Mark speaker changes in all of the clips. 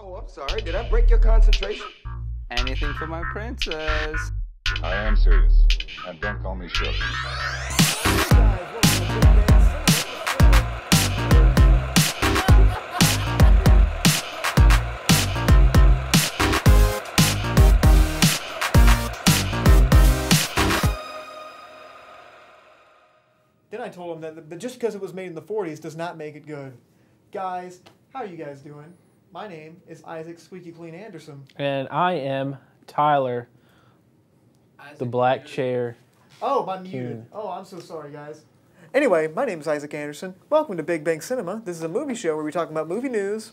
Speaker 1: Oh, I'm sorry. Did I break your concentration?
Speaker 2: Anything for my princess.
Speaker 3: I am serious, and don't call me Shirley.
Speaker 4: Then I told him that just because it was made in the 40s does not make it good. Guys, how are you guys doing? My name is Isaac Squeaky Clean Anderson.
Speaker 5: And I am Tyler, the black chair.
Speaker 4: Oh, I'm muted. Oh, I'm so sorry, guys. Anyway, my name is Isaac Anderson. Welcome to Big Bang Cinema. This is a movie show where we talk about movie news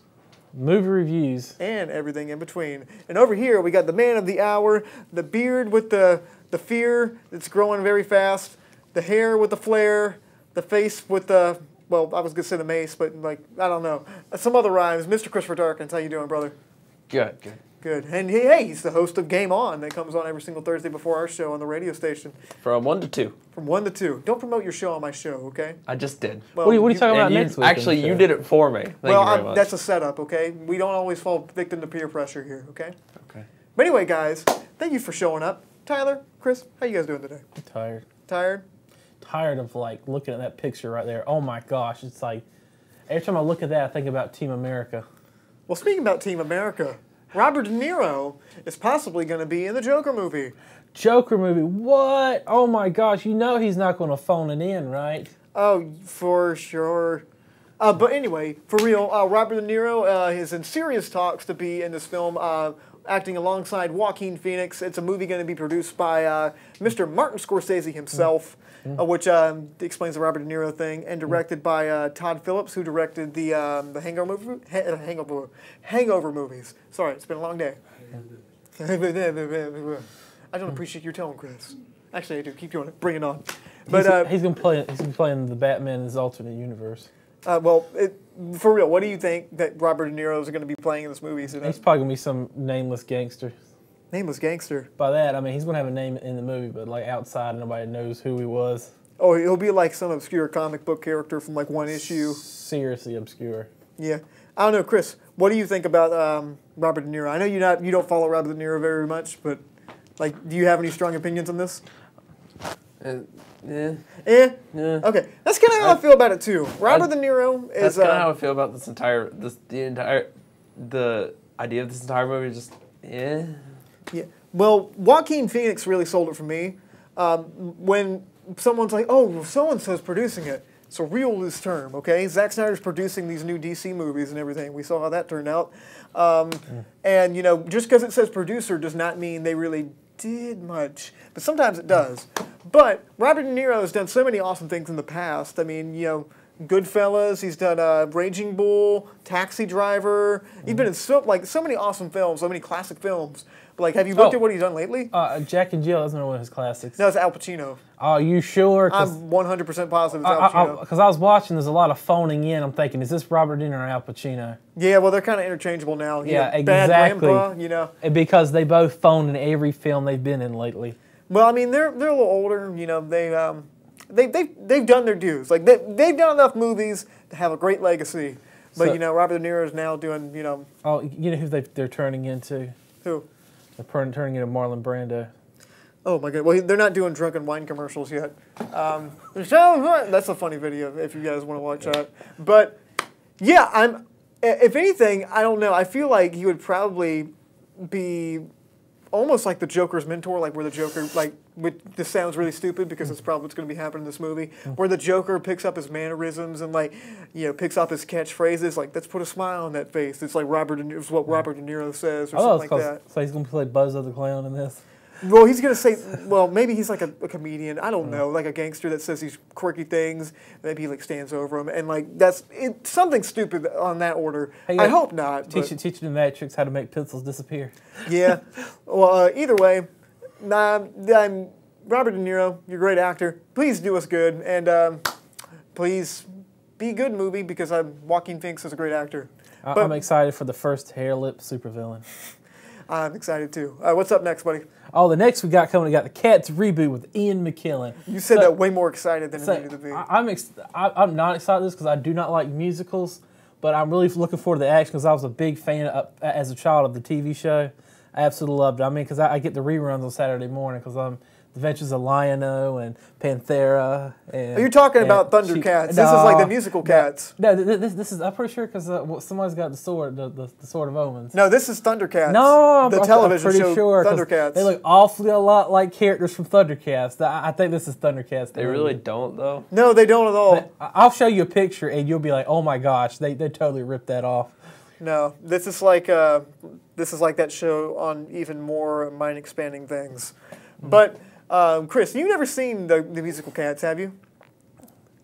Speaker 5: Movie reviews.
Speaker 4: and everything in between. And over here, we got the man of the hour, the beard with the fear that's growing very fast, the hair with the flare, the face with the, well, I was going to say the mace, but like, I don't know. Some other rhymes. Mr. Christopher Darkins, how you doing, brother?
Speaker 2: Good.
Speaker 4: Good. And hey, he's the host of Game On that comes on every single Thursday before our show on the radio station.
Speaker 2: From 1 to 2.
Speaker 4: From 1 to 2. Don't promote your show on my show, okay?
Speaker 2: I just did.
Speaker 4: Well,
Speaker 5: What are you talking about
Speaker 2: And
Speaker 5: next week?
Speaker 2: actually, you did it for me. Thank you very much.
Speaker 4: That's a setup, okay? We don't always fall victim to peer pressure here, okay?
Speaker 2: Okay.
Speaker 4: But anyway, guys, thank you for showing up. Tyler, Chris, how you guys doing today?
Speaker 5: I'm tired.
Speaker 4: Tired?
Speaker 5: Tired of like looking at that picture right there. Oh my gosh, it's like every time I look at that, I think about Team America.
Speaker 4: Well, speaking about Team America, Robert De Niro is possibly going to be in the Joker movie.
Speaker 5: Joker movie. What? Oh my gosh, you know he's not going to phone it in, right?
Speaker 4: Oh, for sure. But anyway, for real, Robert De Niro is in serious talks to be in this film, acting alongside Joaquin Phoenix. It's a movie going to be produced by Mr. Martin Scorsese himself, which explains the Robert De Niro thing, and directed by Todd Phillips, who directed the Hangover movies. Sorry, it's been a long day. I don't appreciate your tone, Chris. Actually, I do. Keep going. Bring it on. But
Speaker 5: He's gonna play in the Batman in his alternate universe.
Speaker 4: For real, what do you think that Robert De Niro is going to be playing in this movie?
Speaker 5: He's probably gonna be some nameless gangster.
Speaker 4: Nameless gangster.
Speaker 5: By that, I mean he's gonna have a name in the movie, but like outside, nobody knows who he was.
Speaker 4: Oh, he'll be like some obscure comic book character from like one issue.
Speaker 5: Seriously obscure.
Speaker 4: Yeah, I don't know, Chris. What do you think about Robert De Niro? I know you don't follow Robert De Niro very much, but like, do you have any strong opinions on this?
Speaker 2: Yeah.
Speaker 4: Yeah.
Speaker 2: Yeah.
Speaker 4: Okay, that's kind of how I feel about it too. Robert De Niro is.
Speaker 2: That's kind of how I feel about the idea of this entire movie. Is just yeah.
Speaker 4: Yeah. Well, Joaquin Phoenix really sold it for me. When someone's like, "Oh, so-and-so's producing it," it's a real loose term, okay? Zack Snyder's producing these new DC movies and everything. We saw how that turned out. And, you know, just because it says producer does not mean they really did much. But sometimes it does. But Robert De Niro has done so many awesome things in the past. I mean, you know, Goodfellas, he's done Raging Bull, Taxi Driver. He's been in so many awesome films, so many classic films. But like, have you looked at what he's done lately?
Speaker 5: Jack and Jill, that's not one of his classics.
Speaker 4: No, it's Al Pacino.
Speaker 5: Oh, you sure?
Speaker 4: I'm 100% positive it's Al Pacino.
Speaker 5: Because I was watching, there's a lot of phoning in. I'm thinking, is this Robert De Niro or Al Pacino?
Speaker 4: Yeah, well, they're kind of interchangeable now.
Speaker 5: Yeah,
Speaker 4: exactly. Bad
Speaker 5: exactly.
Speaker 4: Grandpa, you know.
Speaker 5: Because they both phone in every film they've been in lately.
Speaker 4: Well, I mean, they're a little older. You know, they've done their dues. Like they've done enough movies to have a great legacy. But
Speaker 5: So,
Speaker 4: you know, Robert De Niro is now doing, you know.
Speaker 5: Oh, you know who they're turning into?
Speaker 4: Who?
Speaker 5: They're turning into Marlon Brando.
Speaker 4: Oh my God! Well, they're not doing drunken wine commercials yet. That's a funny video if you guys want to watch that. But yeah, if anything, I don't know. I feel like he would probably be almost like the Joker's mentor, like where the Joker, like, this sounds really stupid because it's probably what's going to be happening in this movie, where the Joker picks up his mannerisms and like, you know, picks up his catchphrases, like, let's put a smile on that face. It's like it's what Robert De Niro says or something like that.
Speaker 5: So he's going to play Buzzo the Clown in this?
Speaker 4: Well, he's going to say, well, maybe he's like a comedian. I don't know, like a gangster that says these quirky things. Maybe he like stands over him. And like, something stupid on that order.
Speaker 5: Hey,
Speaker 4: I hope not.
Speaker 5: Teaching the Matrix how to make pencils disappear.
Speaker 4: Yeah. Well, either way, I'm Robert De Niro. You're a great actor. Please do us good. And please be a good movie because Joaquin Phoenix is a great actor.
Speaker 5: I'm excited for the first hair-lip supervillain.
Speaker 4: I'm excited too. What's up next, buddy?
Speaker 5: Oh, the next we got the Cats reboot with Ian McKellen.
Speaker 4: You said that way more excited than it needed to be.
Speaker 5: I'm not excited this because I do not like musicals, but I'm really looking forward to the action because I was a big fan as a child of the TV show. I absolutely loved it. I mean, because I get the reruns on Saturday morning because I'm The Adventures of Lion-O and Panthera. And,
Speaker 4: you're talking about Thundercats. This is like the musical Cats.
Speaker 5: No, this is, I'm pretty sure because somebody's got the sword, the Sword of Omens.
Speaker 4: No, this is Thundercats.
Speaker 5: No,
Speaker 4: the
Speaker 5: I'm
Speaker 4: television
Speaker 5: pretty
Speaker 4: show
Speaker 5: sure,
Speaker 4: Thundercats.
Speaker 5: They look awfully a lot like characters from Thundercats. I think this is Thundercats.
Speaker 2: They really don't, though.
Speaker 4: No, they don't at all.
Speaker 5: I'll show you a picture and you'll be like, oh my gosh, they totally ripped that off.
Speaker 4: No, this is like that show on even more mind-expanding things. But Chris, you've never seen the musical Cats, have you?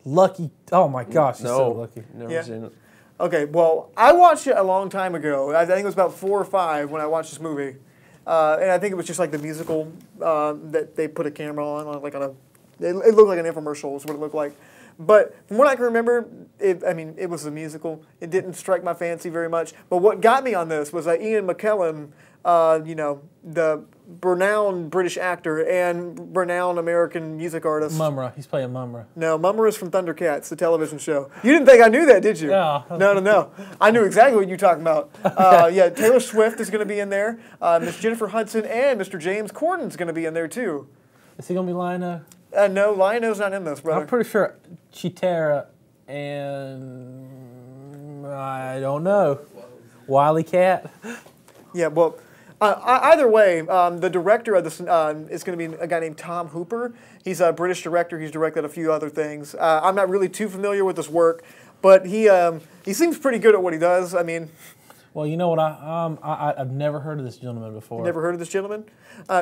Speaker 5: Lucky. Oh my gosh, you're so lucky.
Speaker 2: Never seen it.
Speaker 4: Okay, well, I watched it a long time ago. I think it was about 4 or 5 when I watched this movie. And I think it was just like the musical that they put a camera on like on a... It looked like an infomercial is what it looked like. But from what I can remember, it was a musical. It didn't strike my fancy very much. But what got me on this was that Ian McKellen, the renowned British actor and renowned American music artist.
Speaker 5: Mumra. He's playing Mumra.
Speaker 4: No, Mumra is from Thundercats, the television show. You didn't think I knew that, did you?
Speaker 5: No.
Speaker 4: No. I knew exactly what you're talking about. Yeah, Taylor Swift is going to be in there. Miss Jennifer Hudson and Mr. James Corden's going to be in there, too.
Speaker 5: Is he going to be Lion-O?
Speaker 4: No, Lion-O's not in this, brother.
Speaker 5: I'm pretty sure Chitara and I don't know, Wily Cat.
Speaker 4: Yeah, well, either way, the director of this is going to be a guy named Tom Hooper. He's a British director. He's directed a few other things. I'm not really too familiar with his work, but he seems pretty good at what he does. I mean,
Speaker 5: well, you know what? I've never heard of this gentleman before.
Speaker 4: Never heard of this gentleman?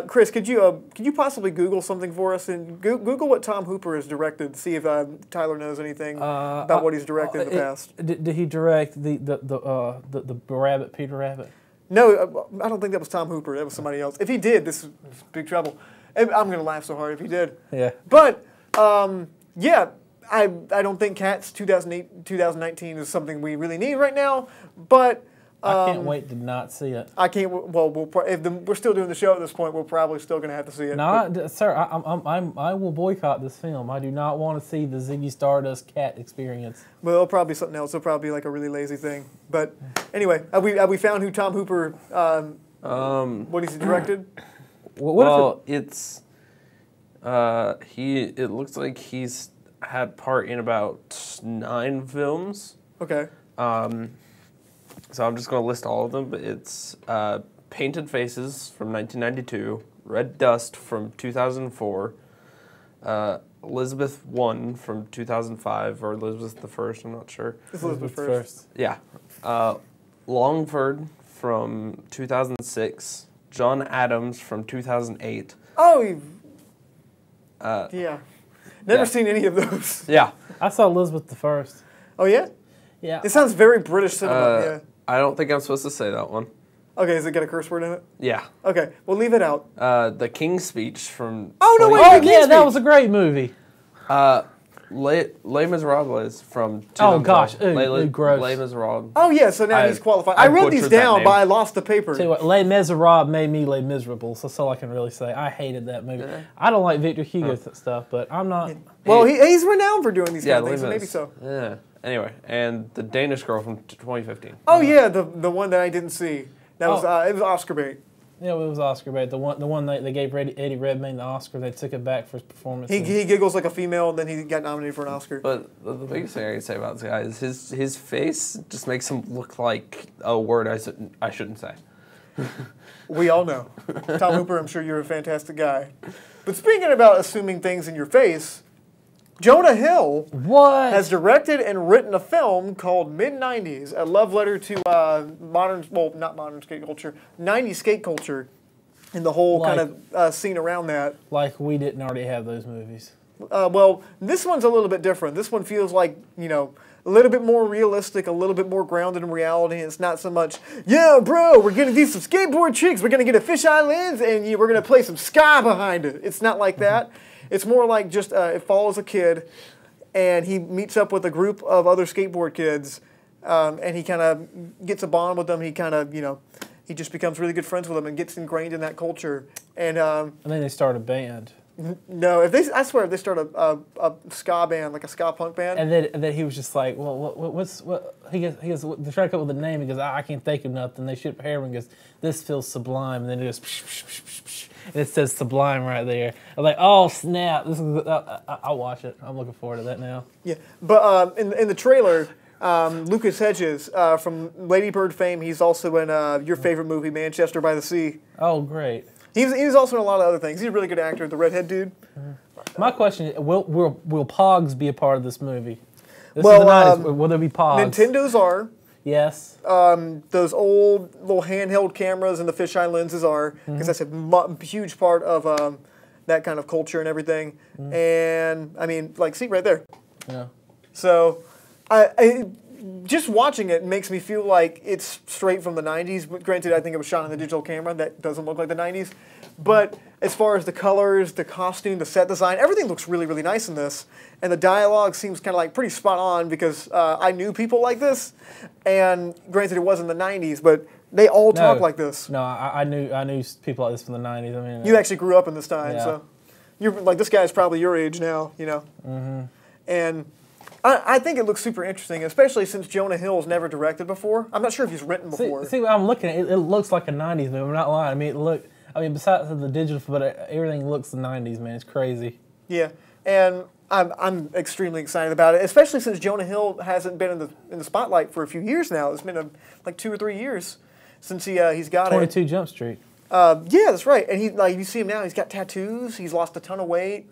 Speaker 4: Chris, could you possibly Google something for us and Google what Tom Hooper has directed? See if Tyler knows anything about what he's directed in the past.
Speaker 5: Did he direct the Rabbit, Peter Rabbit?
Speaker 4: No, I don't think that was Tom Hooper. That was somebody else. If he did, this is big trouble. I'm going to laugh so hard if he did.
Speaker 5: Yeah.
Speaker 4: But yeah, I don't think Cats 2019 is something we really need right now. But
Speaker 5: I can't wait to not see it.
Speaker 4: I can't. Well, we're still doing the show at this point. We're probably still going to have to see it.
Speaker 5: No, sir, I will boycott this film. I do not want to see the Ziggy Stardust cat experience.
Speaker 4: Well, it'll probably be something else. It'll probably be like a really lazy thing. But anyway, have we found who Tom Hooper? What he's directed?
Speaker 2: It looks like he's had part in about 9 films.
Speaker 4: Okay.
Speaker 2: So I'm just going to list all of them, but it's Painted Faces from 1992, Red Dust from 2004, Elizabeth I from 2005, or Elizabeth the First, I'm not sure.
Speaker 4: It's Elizabeth First.
Speaker 2: Yeah. Longford from 2006, John Adams from 2008.
Speaker 4: Oh, yeah. Never seen any of those.
Speaker 2: Yeah.
Speaker 5: I saw Elizabeth the First.
Speaker 4: Oh, yeah?
Speaker 5: Yeah.
Speaker 4: It sounds very British cinema, yeah.
Speaker 2: I don't think I'm supposed to say that one.
Speaker 4: Okay, does it get a curse word in it?
Speaker 2: Yeah.
Speaker 4: Okay, we'll leave it out.
Speaker 2: The King's Speech from...
Speaker 4: Oh, no, wait,
Speaker 5: Oh, yeah, that was a great movie.
Speaker 2: Les Miserables from 2012.
Speaker 5: Oh, gosh. Gross.
Speaker 2: Les Miserables.
Speaker 4: Oh, yeah, so now he's qualified.
Speaker 2: I
Speaker 4: I wrote these
Speaker 2: butchered that
Speaker 4: down,
Speaker 2: name.
Speaker 4: but I lost the paper.
Speaker 5: Tell you what, Les Miserables made me Les Miserables. That's all I can really say. I hated that movie.
Speaker 2: Yeah.
Speaker 5: I don't like Victor Hugo stuff, but I'm not...
Speaker 4: Well, he's renowned for doing these kind of things, so
Speaker 2: Les
Speaker 4: maybe
Speaker 2: Mis.
Speaker 4: so.
Speaker 2: Yeah. Anyway, and The Danish Girl from 2015.
Speaker 4: Oh, yeah, the one that I didn't see. That was it was Oscar bait.
Speaker 5: Yeah, it was Oscar bait. The one they gave Eddie Redmayne the Oscar. They took it back for his performance.
Speaker 4: He giggles like a female, and then he got nominated for an Oscar.
Speaker 2: But the biggest thing I can say about this guy is his face just makes him look like a word I shouldn't say.
Speaker 4: We all know. Tom Hooper, I'm sure you're a fantastic guy. But speaking about assuming things in your face, Jonah Hill has directed and written a film called Mid-90s, a love letter to not modern skate culture, 90s skate culture, and the whole kind of scene around that.
Speaker 5: Like we didn't already have those movies.
Speaker 4: Well, this one's a little bit different. This one feels like, a little bit more realistic, a little bit more grounded in reality. It's not so much, yeah, bro, we're going to do some skateboard tricks, we're going to get a fisheye lens, and we're going to play some ska behind it. It's not like that. It's more like just it follows a kid, and he meets up with a group of other skateboard kids, and he kind of gets a bond with them. He kind of, he just becomes really good friends with them and gets ingrained in that culture. And
Speaker 5: then they start a band.
Speaker 4: No, I swear, if they start a ska band, like a ska punk band,
Speaker 5: And then he was just like, well, what? He goes, they're trying to come up with a name. He goes, I can't think of nothing. They shoot Harriman goes, this feels sublime. And then it goes, psh, psh, psh, psh, psh, and it says sublime right there. I'm like, oh snap! This is, I'll watch it. I'm looking forward to that now.
Speaker 4: yeah. But in the trailer, Lucas Hedges from Lady Bird fame, he's also in your favorite movie, Manchester by the Sea.
Speaker 5: Oh, great.
Speaker 4: He was also in a lot of other things. He's a really good actor, the redhead dude.
Speaker 5: My question is, will Pogs be a part of this movie? This
Speaker 4: Well,
Speaker 5: is the 90s. Will there be Pogs?
Speaker 4: Nintendos are.
Speaker 5: Yes.
Speaker 4: Those old little handheld cameras and the fisheye lenses are, because that's a huge part of that kind of culture and everything. And, I mean, like, see, right there.
Speaker 5: Yeah.
Speaker 4: So, I just watching it makes me feel like it's straight from the 90s. But granted, I think it was shot on the digital camera. That doesn't look like the 90s. But as far as the colors, the costume, the set design, everything looks really, really nice in this. And the dialogue seems kind of like pretty spot on because I knew people like this. And granted, it was in the 90s, but they all talk like this.
Speaker 5: No, I knew people like this from the 90s. I mean,
Speaker 4: You actually grew up in this time,
Speaker 5: Yeah.
Speaker 4: so you're like this guy's probably your age now, you know. And I think it looks super interesting, especially since Jonah Hill's never directed before. I'm not sure if he's written before.
Speaker 5: See, I'm looking at it. It looks like a 90s movie. I'm not lying. I mean, besides the digital, but everything looks the 90s, man. It's crazy.
Speaker 4: Yeah, and I'm extremely excited about it, especially since Jonah Hill hasn't been in the spotlight for a few years now. It's been like 2 or 3 years since he's got
Speaker 5: 22 Jump Street.
Speaker 4: Yeah, that's right. And you see him now. He's got tattoos. He's lost a ton of weight.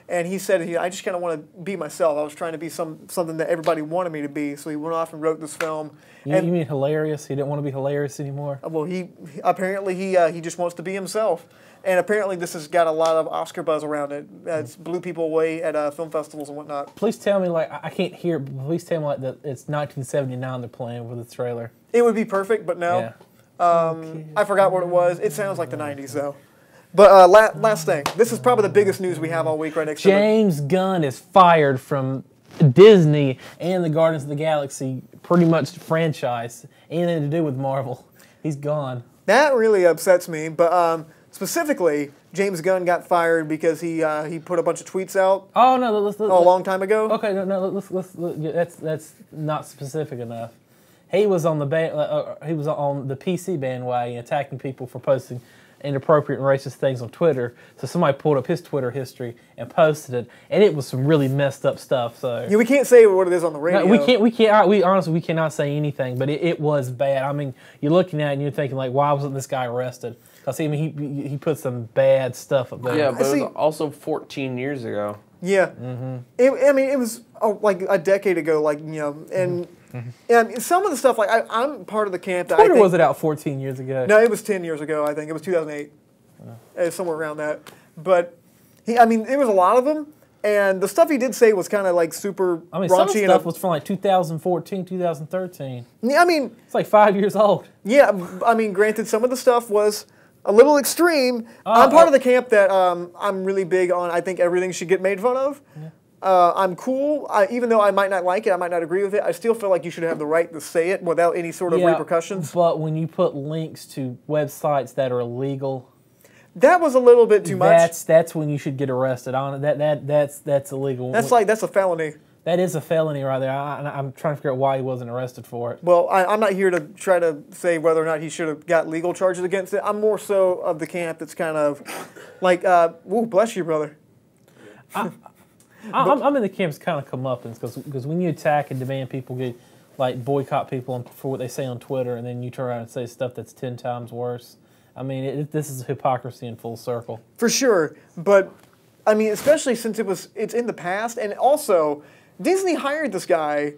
Speaker 4: And he said, I just kind of want to be myself. I was trying to be something that everybody wanted me to be. So he went off and wrote this film.
Speaker 5: You mean hilarious? He didn't want to be hilarious anymore?
Speaker 4: Well, he apparently he just wants to be himself. And apparently this has got a lot of Oscar buzz around it. It's blew people away at film festivals and whatnot.
Speaker 5: Please tell me, like, I can't hear, but please tell me, like, that it's 1979 they're playing with the trailer.
Speaker 4: It would be perfect, but no.
Speaker 5: Yeah.
Speaker 4: I forgot what it was. It sounds like the 90s, though. But last thing. This is probably the biggest news we have all week right next to
Speaker 5: James Gunn is fired from Disney and the Guardians of the Galaxy, pretty much franchise. Anything to do with Marvel. He's gone.
Speaker 4: That really upsets me, but specifically, James Gunn got fired because he put a bunch of tweets out
Speaker 5: Oh, no, let's
Speaker 4: a long time ago.
Speaker 5: Okay, no, that's not specific enough. He was on the he was on the PC bandwagon attacking people for posting inappropriate and racist things on Twitter. So somebody pulled up his Twitter history and posted it, and it was some really messed up stuff. So
Speaker 4: Yeah, we can't say what it is on the radio.
Speaker 5: no, we can't. We honestly, we cannot say anything. But it was bad. I mean, you're looking at it and you're thinking, like, why wasn't this guy arrested? Because I mean, he put some bad stuff up there.
Speaker 2: Yeah, but it
Speaker 4: see-
Speaker 2: was also 14 years ago.
Speaker 4: Yeah. It was like a decade ago, like, you know, and some of the stuff, like, I'm part of the camp that
Speaker 5: Twitter
Speaker 4: I think,
Speaker 5: was it out 14 years ago?
Speaker 4: No, it was 10 years ago, I think. It was 2008. Somewhere around that. But, there was a lot of them, and the stuff he did say was kind of, like, super
Speaker 5: I mean,
Speaker 4: raunchy.
Speaker 5: some of the
Speaker 4: and
Speaker 5: stuff was from like 2014, 2013. It's like 5 years old.
Speaker 4: Granted, some of the stuff was a little extreme. I'm part of the camp that I'm really big on, I think everything should get made fun of. Yeah. I'm cool. Even though I might not like it, I might not agree with it, I still feel like you should have the right to say it without any sort of repercussions.
Speaker 5: But when you put links to websites that are illegal,
Speaker 4: that was a little bit too much.
Speaker 5: That's when you should get arrested on it. That's illegal.
Speaker 4: That's a felony.
Speaker 5: That is a felony right there. I'm trying to figure out why he wasn't arrested for it.
Speaker 4: Well, I'm not here to try to say whether or not he should have got legal charges against it. I'm more so of the camp that's kind of like, ooh, bless you, brother.
Speaker 5: I'm in the camps kind of comeuppance because when you attack and demand people get, like, boycott people for what they say on Twitter, and then you turn around and say stuff that's 10 times worse. I mean, this is hypocrisy in full circle.
Speaker 4: For sure, but especially since it's in the past, and also Disney hired this guy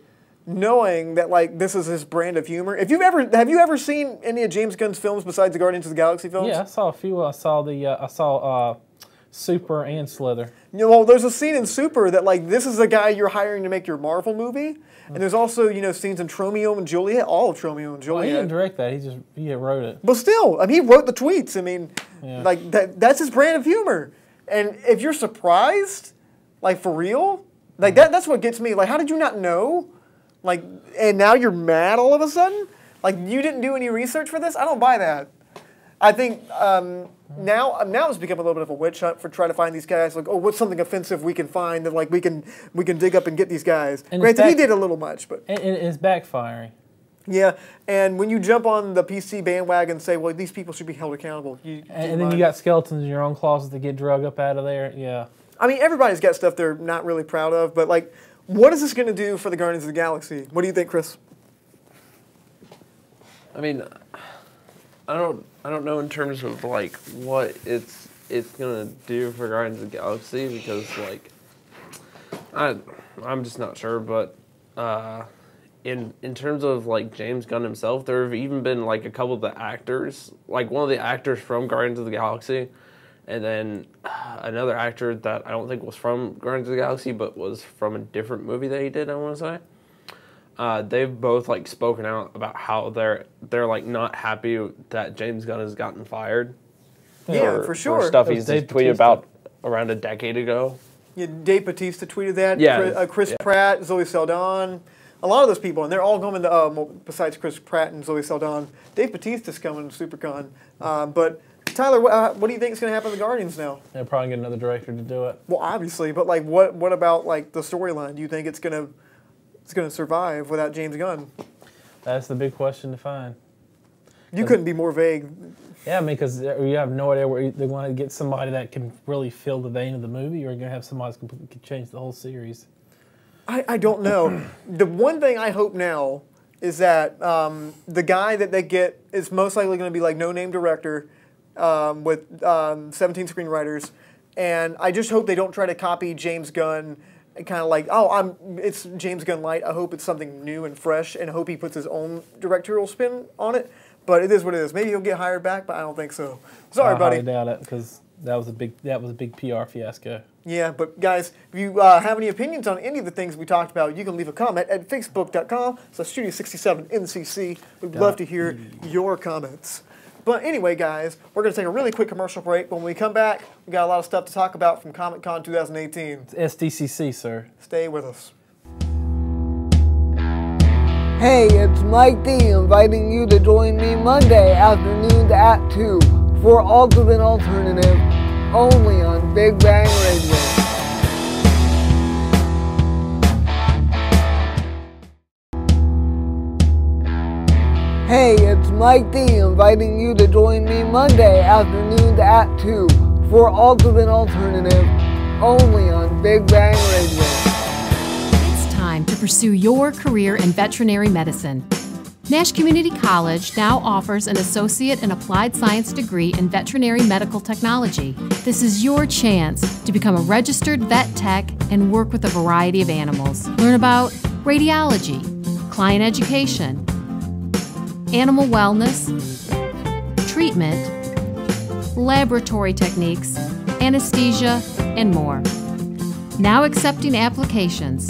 Speaker 4: knowing that, like, this is his brand of humor. Have you ever seen any of James Gunn's films besides the Guardians of the Galaxy films?
Speaker 5: Yeah, I saw a few. I saw Super and Slither.
Speaker 4: Well, there's a scene in Super that, like, this is the guy you're hiring to make your Marvel movie. And there's also, scenes in Tromeo and Juliet, all of Tromeo and
Speaker 5: Well, he
Speaker 4: Juliet.
Speaker 5: didn't direct that. He wrote it.
Speaker 4: But still, he wrote the tweets.
Speaker 5: Yeah.
Speaker 4: Like, that's his brand of humor. And if you're surprised, like, for real, like, that's what gets me. Like, how did you not know? Like, and now you're mad all of a sudden? Like, you didn't do any research for this? I don't buy that. I think now it's become a little bit of a witch hunt for trying to find these guys. Like, oh, what's something offensive we can find that like we can dig up and get these guys.
Speaker 5: And
Speaker 4: Granted, he did a little much, but
Speaker 5: and it's backfiring.
Speaker 4: yeah. And when you jump on the PC bandwagon and say, well, these people should be held accountable,
Speaker 5: And then you got skeletons in your own closet that get drug up out of there. Yeah.
Speaker 4: I mean, everybody's got stuff they're not really proud of, but like, what is this going to do for the Guardians of the Galaxy? What do you think, Chris?
Speaker 2: I mean, I don't know in terms of like what it's gonna do for Guardians of the Galaxy because like I'm just not sure, but in terms of like James Gunn himself, there have even been like a couple of the actors, like one of the actors from Guardians of the Galaxy, and then another actor that I don't think was from Guardians of the Galaxy, but was from a different movie that he did, I want to say. They've both like spoken out about how they're like not happy that James Gunn has gotten fired.
Speaker 4: Yeah, for sure.
Speaker 2: For stuff
Speaker 5: That
Speaker 2: he's
Speaker 5: was Dave
Speaker 2: tweeted
Speaker 5: Bautista.
Speaker 2: about around a decade ago.
Speaker 4: Yeah, Dave Bautista tweeted that.
Speaker 2: Yeah.
Speaker 4: Chris Pratt, Zoe Saldana, a lot of those people, and they're all going to. Besides Chris Pratt and Zoe Saldana, Dave Bautista's coming to SuperCon. But Tyler, what do you think is going to happen to the Guardians now?
Speaker 5: They'll probably get another director to do it.
Speaker 4: Well, obviously, but like, what about like the storyline? Do you think it's going to survive without James Gunn?
Speaker 5: That's the big question to find.
Speaker 4: You couldn't be more vague.
Speaker 5: Yeah, I mean, because you have no idea where they're going to get somebody that can really fill the vein of the movie, or you're going to have somebody that can change the whole series.
Speaker 4: I don't know. The one thing I hope now is that the guy that they get is most likely going to be like no-name director with 17 screenwriters, and I just hope they don't try to copy James Gunn and kind of like, it's James Gunn light. I hope it's something new and fresh, and I hope he puts his own directorial spin on it. But it is what it is. Maybe he'll get hired back, but I don't think so. Sorry, buddy.
Speaker 5: I doubt it because that was a big PR fiasco.
Speaker 4: Yeah, but guys, if you have any opinions on any of the things we talked about, you can leave a comment at facebook.com/Studio67NCC. We'd love to hear your comments. But anyway, guys, we're going to take a really quick commercial break. When we come back, we got a lot of stuff to talk about from Comic-Con 2018.
Speaker 5: It's SDCC, sir.
Speaker 4: Stay with us.
Speaker 6: Hey, it's Mike D inviting you to join me Monday afternoons at 2 for Ultimate Alternative, only on Big Bang Radio. Hey, it's Mike D inviting you to join me Monday afternoons at 2 for Ultimate Alternative, only on Big Bang Radio.
Speaker 7: It's time to pursue your career in veterinary medicine. Nash Community College now offers an Associate in Applied Science degree in Veterinary Medical Technology. This is your chance to become a registered vet tech and work with a variety of animals. Learn about radiology, client education, animal wellness, treatment, laboratory techniques, anesthesia, and more. Now accepting applications.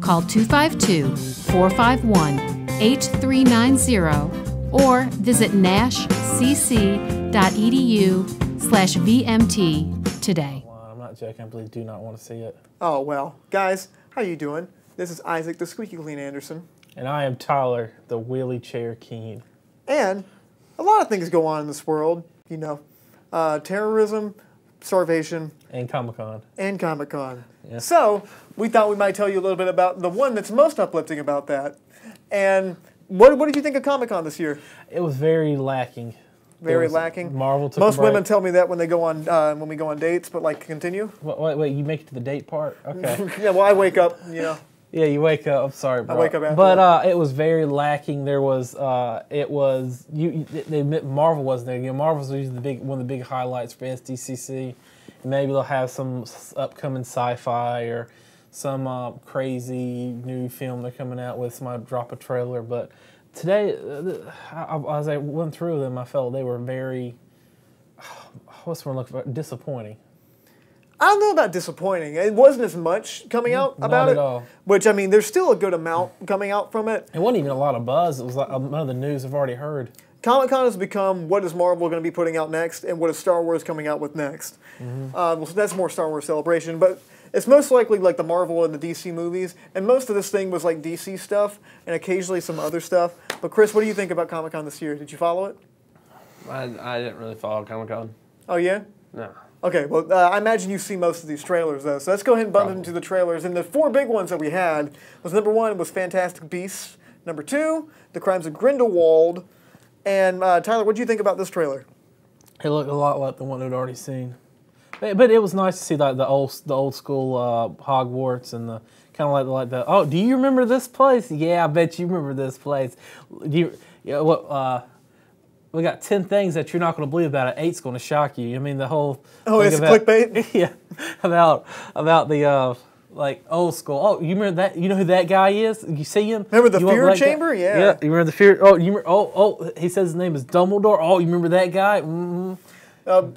Speaker 7: Call 252-451-8390 or visit nashcc.edu/VMT today.
Speaker 5: I'm not joking. I really do not want to see it.
Speaker 4: Oh, well. Guys, how you doing? This is Isaac the Squeaky Clean Anderson.
Speaker 5: And I am Tyler, the wheelie chair king.
Speaker 4: And a lot of things go on in this world, you know. Terrorism, starvation,
Speaker 5: And Comic-Con.
Speaker 4: and Comic-Con.
Speaker 5: Yeah.
Speaker 4: So, we thought we might tell you a little bit about the one that's most uplifting about that. And what did you think of Comic-Con this year?
Speaker 5: It was very lacking.
Speaker 4: Very
Speaker 5: It was-
Speaker 4: lacking?
Speaker 5: Marvel took
Speaker 4: Most
Speaker 5: a break.
Speaker 4: women tell me that when they go on when we go on dates, but like continue.
Speaker 5: Wait, you make it to the date part? Okay.
Speaker 4: Yeah, well I wake up, you know.
Speaker 5: Yeah, you wake up. I'm sorry, bro.
Speaker 4: wake up after
Speaker 5: But it was very lacking. There was, Marvel wasn't there. You know, Marvel's usually one of the big highlights for SDCC. Maybe they'll have some upcoming sci-fi or some crazy new film they're coming out with. Somebody drop a trailer. But today, as I went through them, I felt they were very, what's the word I'm looking for? Disappointing.
Speaker 4: I don't know about disappointing. It wasn't as much coming out about
Speaker 5: Not
Speaker 4: it.
Speaker 5: at all.
Speaker 4: Which I mean, there's still a good amount coming out from it.
Speaker 5: It wasn't even a lot of buzz. It was like none of the news I've already heard.
Speaker 4: Comic-Con has become what is Marvel going to be putting out next and what is Star Wars coming out with next. So that's more Star Wars Celebration, but it's most likely like the Marvel and the DC movies, and most of this thing was like DC stuff and occasionally some other stuff. But Chris, what do you think about Comic-Con this year? Did you follow it?
Speaker 2: I didn't really follow Comic-Con.
Speaker 4: Oh yeah.
Speaker 2: No.
Speaker 4: Okay, well, I imagine you've seen most of these trailers, though. So let's go ahead and bump into the trailers. And the 4 big ones that we had was number 1 was Fantastic Beasts. Number 2, The Crimes of Grindelwald. And Tyler, what do you think about this trailer?
Speaker 5: It looked a lot like the one we'd already seen, but it was nice to see like the old school Hogwarts and the kind of like the. Oh, do you remember this place? Yeah, I bet you remember this place. Do you? Yeah, what? We got 10 things that you're not going to believe about it. 8's going to shock you. I mean, the whole.
Speaker 4: Oh, it's clickbait.
Speaker 5: Yeah, about the like old school. Oh, you remember that? You know who that guy is? You see him?
Speaker 4: Remember the Fear Chamber? Yeah.
Speaker 5: Yeah. You remember the Fear? Oh, you remember? Oh. He says his name is Dumbledore. Oh, you remember that guy? Mm-hmm.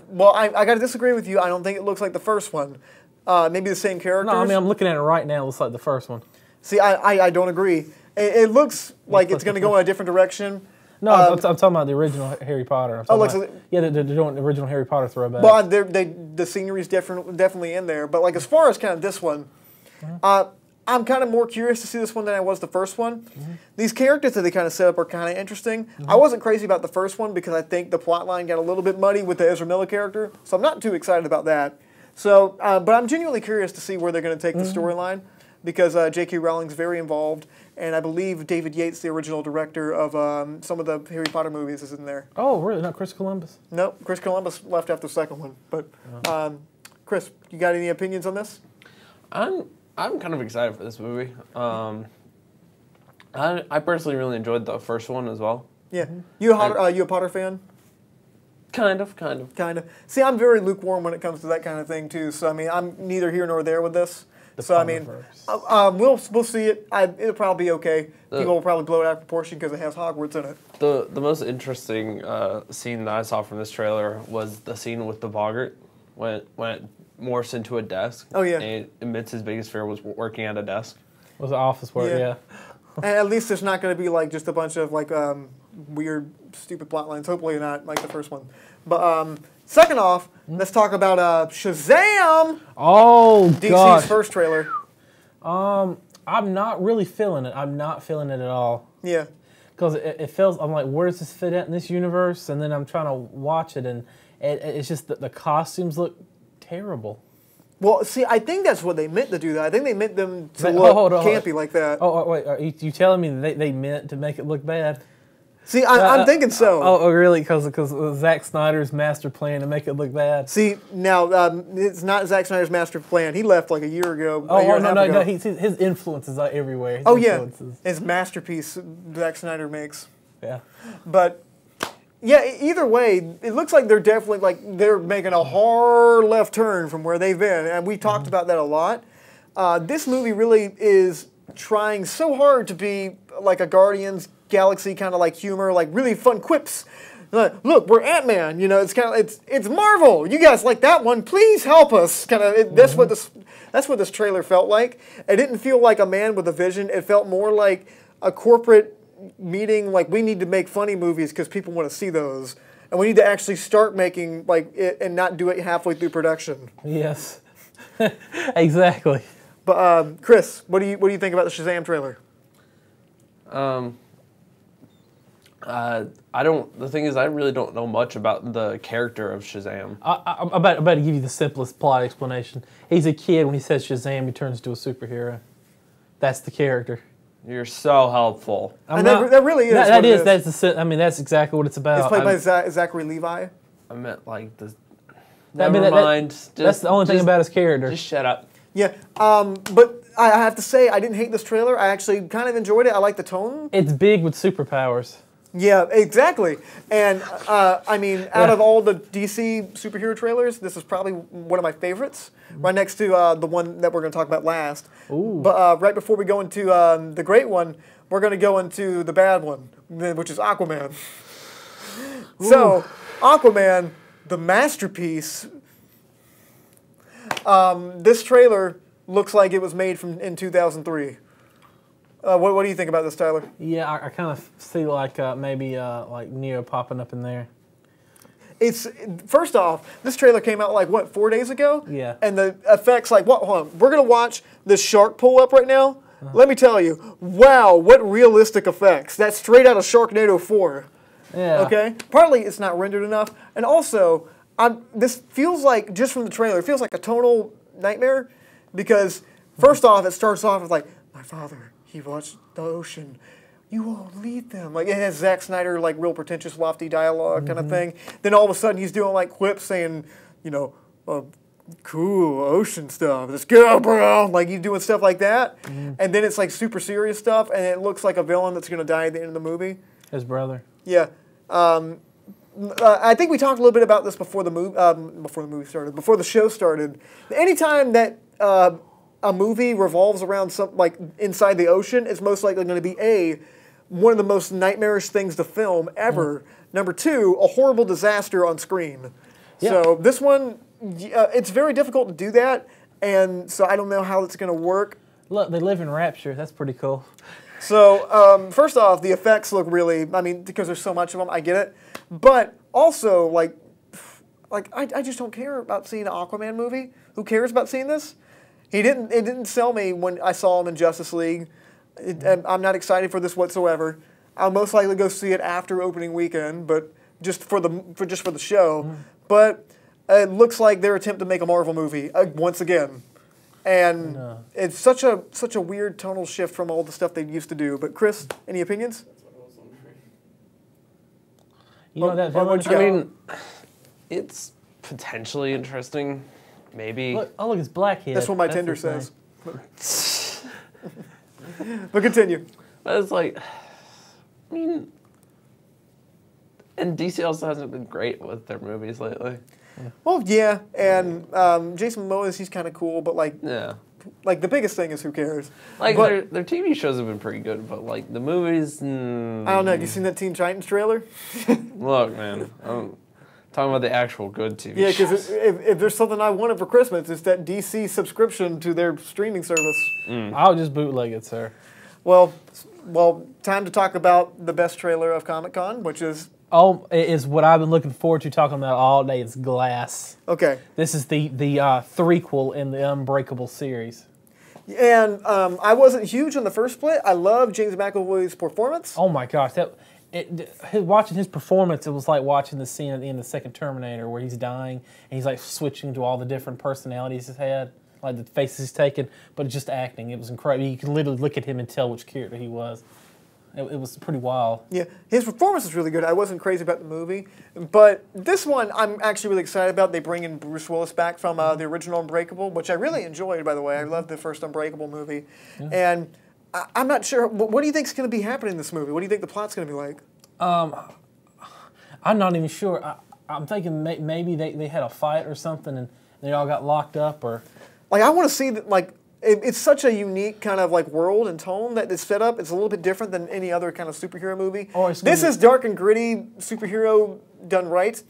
Speaker 4: Well, I got to disagree with you. I don't think it looks like the first one. Maybe the same characters.
Speaker 5: No, I mean I'm looking at it right now. It looks like the first one.
Speaker 4: See, I don't agree. It looks like it's going to go in a different direction.
Speaker 5: No, I'm talking about the original Harry Potter. They're doing the original Harry Potter throwback.
Speaker 4: Well, the scenery's definitely in there. But like as far as kind of this one, I'm kind of more curious to see this one than I was the first one. Mm-hmm. These characters that they kind of set up are kind of interesting. Mm-hmm. I wasn't crazy about the first one because I think the plot line got a little bit muddy with the Ezra Miller character, so I'm not too excited about that. So, but I'm genuinely curious to see where they're going to take the storyline because J.K. Rowling's very involved, and I believe David Yates, the original director of some of the Harry Potter movies, is in there.
Speaker 5: Oh, really? Not Chris Columbus?
Speaker 4: No, Chris Columbus left after the second one. But Chris, you got any opinions on this?
Speaker 2: I'm kind of excited for this movie. I personally really enjoyed the first one as well.
Speaker 4: Yeah. You a Potter fan?
Speaker 2: Kind of.
Speaker 4: See, I'm very lukewarm when it comes to that kind of thing too. So I mean, I'm neither here nor there with this. So I mean, we'll see it. It'll probably be okay. People will probably blow it out of proportion because it has Hogwarts in it.
Speaker 2: The most interesting scene that I saw from this trailer was the scene with the Boggart when it morphs into a desk.
Speaker 4: Oh yeah.
Speaker 2: And it admits his biggest fear was working at a desk.
Speaker 5: Was the office work? Yeah.
Speaker 4: And at least there's not going to be like just a bunch of like weird, stupid plot lines. Hopefully not like the first one. But second off, let's talk about Shazam!
Speaker 5: Oh,
Speaker 4: DC's first trailer.
Speaker 5: I'm not really feeling it. I'm not feeling it at all.
Speaker 4: Yeah.
Speaker 5: Because it feels, I'm like, where does this fit in this universe? And then I'm trying to watch it, and it's just that the costumes look terrible.
Speaker 4: Well, see, I think that's what they meant to do. That I think they meant them to look campy like that.
Speaker 5: Oh, wait, are you telling me they meant to make it look bad?
Speaker 4: See, I'm thinking so.
Speaker 5: Oh, really? Because Zack Snyder's master plan to make it look bad.
Speaker 4: See, now it's not Zack Snyder's master plan. He left like a year ago.
Speaker 5: No. His influences are everywhere.
Speaker 4: His masterpiece Zack Snyder makes.
Speaker 5: Yeah,
Speaker 4: but. Yeah, either way, it looks like they're definitely they're making a hard left turn from where they've been, and we talked about that a lot. This movie really is trying so hard to be like a Guardians Galaxy kind of like humor, like really fun quips. Look, we're Ant-Man. You know, it's kind of it's Marvel. You guys like that one? Please help us. Kind of that's what this trailer felt like. It didn't feel like a man with a vision. It felt more like a corporate meeting, like we need to make funny movies because people want to see those, and we need to actually start making like it and not do it halfway through production.
Speaker 5: Yes, exactly.
Speaker 4: But Chris, what do you think about the Shazam trailer?
Speaker 2: The thing is, I really don't know much about the character of Shazam.
Speaker 5: I'm about to give you the simplest plot explanation. He's a kid. When he says Shazam, he turns into a superhero. That's the character.
Speaker 2: You're so helpful.
Speaker 4: That really is.
Speaker 5: That's exactly what it's about.
Speaker 4: It's played by Zachary Levi.
Speaker 2: I meant like the.
Speaker 5: Never mind. That's the only thing about his character.
Speaker 2: Just shut up.
Speaker 4: Yeah. But I have to say, I didn't hate this trailer. I actually kind of enjoyed it. I like the tone.
Speaker 5: It's big with superpowers.
Speaker 4: Yeah, exactly. And I mean, out of all the DC superhero trailers, this is probably one of my favorites. Right next to the one that we're going to talk about last.
Speaker 5: Ooh.
Speaker 4: But right before we go into the great one, we're going to go into the bad one, which is Aquaman. So, Aquaman, the masterpiece. This trailer looks like it was made in 2003. What do you think about this, Tyler?
Speaker 5: Yeah, I kind of see like maybe like Neo popping up in there.
Speaker 4: It's first off, this trailer came out like what 4 days ago.
Speaker 5: Yeah. And
Speaker 4: the effects, like what? Hold on, we're gonna watch this shark pull up right now. Let me tell you, wow, what realistic effects! That's straight out of Sharknado 4.
Speaker 5: Yeah.
Speaker 4: Okay? Partly it's not rendered enough. And also, this feels like, just from the trailer, it feels like a tonal nightmare because, first off, it starts off with like, my father, he watched the ocean. You won't lead them. Like, it has Zack Snyder, like, real pretentious, lofty dialogue kind of thing. Then all of a sudden he's doing, like, quips saying, you know, cool ocean stuff. Let's go, bro. Like, he's doing stuff like that. And then it's, like, super serious stuff, and it looks like a villain that's going to die at the end of the movie.
Speaker 5: His brother.
Speaker 4: Yeah. I think we talked a little bit about this before the show started. Anytime that a movie revolves around something like inside the ocean, it's most likely going to be one of the most nightmarish things to film ever. Number two, a horrible disaster on screen.
Speaker 5: Yeah.
Speaker 4: So this one, it's very difficult to do that, and so I don't know how it's going to work.
Speaker 5: Look, they live in Rapture. That's pretty cool.
Speaker 4: So, first off, the effects look really, I mean, because there's so much of them, I get it. But also, like I just don't care about seeing an Aquaman movie. Who cares about seeing this? It didn't sell me when I saw him in Justice League. I'm not excited for this whatsoever. I'll most likely go see it after opening weekend, but just for the show. But it looks like their attempt to make a Marvel movie once again. And it's such a weird tonal shift from all the stuff they used to do. But Chris, any opinions?
Speaker 5: You know that villain?
Speaker 2: I mean, it's potentially interesting. Maybe.
Speaker 5: Look, it's Blackhead.
Speaker 4: That's what my Tinder says. But continue.
Speaker 2: But it's like, I mean, and DC also hasn't been great with their movies lately.
Speaker 4: Well, yeah, and Jason Momoa, he's kind of cool, but like the biggest thing is who cares?
Speaker 2: Like
Speaker 4: but,
Speaker 2: their TV shows have been pretty good, but like the movies.
Speaker 4: I don't know. Have you seen that Teen Titans trailer?
Speaker 2: Look, man, I'm talking about the actual good TV.
Speaker 4: Yeah,
Speaker 2: shows.
Speaker 4: because if there's something I wanted for Christmas, it's that DC subscription to their streaming service.
Speaker 5: I'll just bootleg it, sir.
Speaker 4: Well, time to talk about the best trailer of Comic-Con, which is.
Speaker 5: Oh, it is what I've been looking forward to talking about all day. It's Glass.
Speaker 4: Okay.
Speaker 5: This is the threequel in the Unbreakable series.
Speaker 4: And I wasn't huge on the first split. I love James McAvoy's performance.
Speaker 5: Oh my gosh, watching his performance, it was like watching the scene at the end of the second Terminator where he's dying and he's like switching to all the different personalities he's had, like the faces he's taken, but just acting. It was incredible. You could literally look at him and tell which character he was. It was pretty wild.
Speaker 4: Yeah, his performance is really good. I wasn't crazy about the movie, but this one I'm actually really excited about. They bring in Bruce Willis back from the original Unbreakable, which I really enjoyed, by the way. I loved the first Unbreakable movie. Yeah. And I'm not sure, what do you think is going to be happening in this movie? What do you think the plot's going to be like?
Speaker 5: I'm not even sure. I'm thinking maybe they had a fight or something and they all got locked up or...
Speaker 4: Like, I want to see that, like... It's such a unique kind of like world and tone that it's set up. It's a little bit different than any other kind of superhero movie. This is dark and gritty superhero done right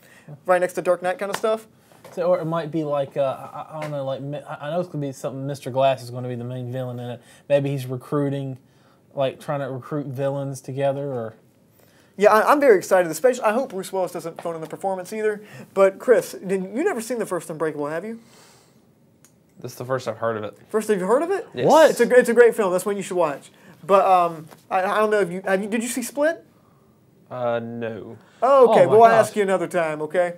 Speaker 4: next to Dark Knight kind of stuff.
Speaker 5: So, or it might be like, I don't know, like, I know it's going to be something, Mr. Glass is going to be the main villain in it. Maybe he's recruiting, like trying to recruit villains together or...
Speaker 4: Yeah, I'm very excited. Especially, I hope Bruce Willis doesn't phone in the performance either. But Chris, you never seen the first Unbreakable, have you?
Speaker 2: This is the first I've heard of it.
Speaker 4: First, have you heard of it?
Speaker 2: Yes.
Speaker 5: What?
Speaker 4: It's a great film. That's one you should watch. But I don't know if you did you see Split?
Speaker 2: No.
Speaker 4: Oh, okay.
Speaker 5: Oh,
Speaker 4: Well, I'll
Speaker 5: gosh.
Speaker 4: ask you another time. Okay.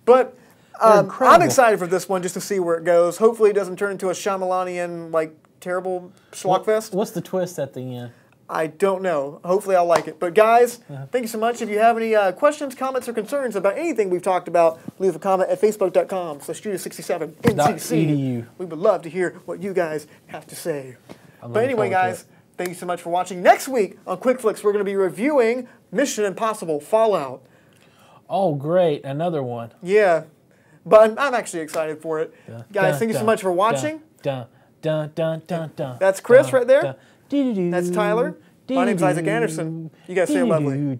Speaker 4: But I'm excited for this one just to see where it goes. Hopefully, it doesn't turn into a Shyamalanian like terrible schlockfest.
Speaker 5: What's the twist at the end?
Speaker 4: I don't know. Hopefully, I'll like it. But guys, thank you so much. If you have any questions, comments, or concerns about anything we've talked about, leave a comment at facebook.com/studio67NCC.
Speaker 5: .edu.
Speaker 4: We would love to hear what you guys have to say. But anyway, guys, thank you so much for watching. Next week on Quick Flicks, we're going to be reviewing Mission Impossible Fallout.
Speaker 5: Oh, great. Another one.
Speaker 4: Yeah. But I'm actually excited for it. Guys, thank you so much for watching. That's Chris right there. That's Tyler. My name's Isaac Anderson. You guys stay lovely.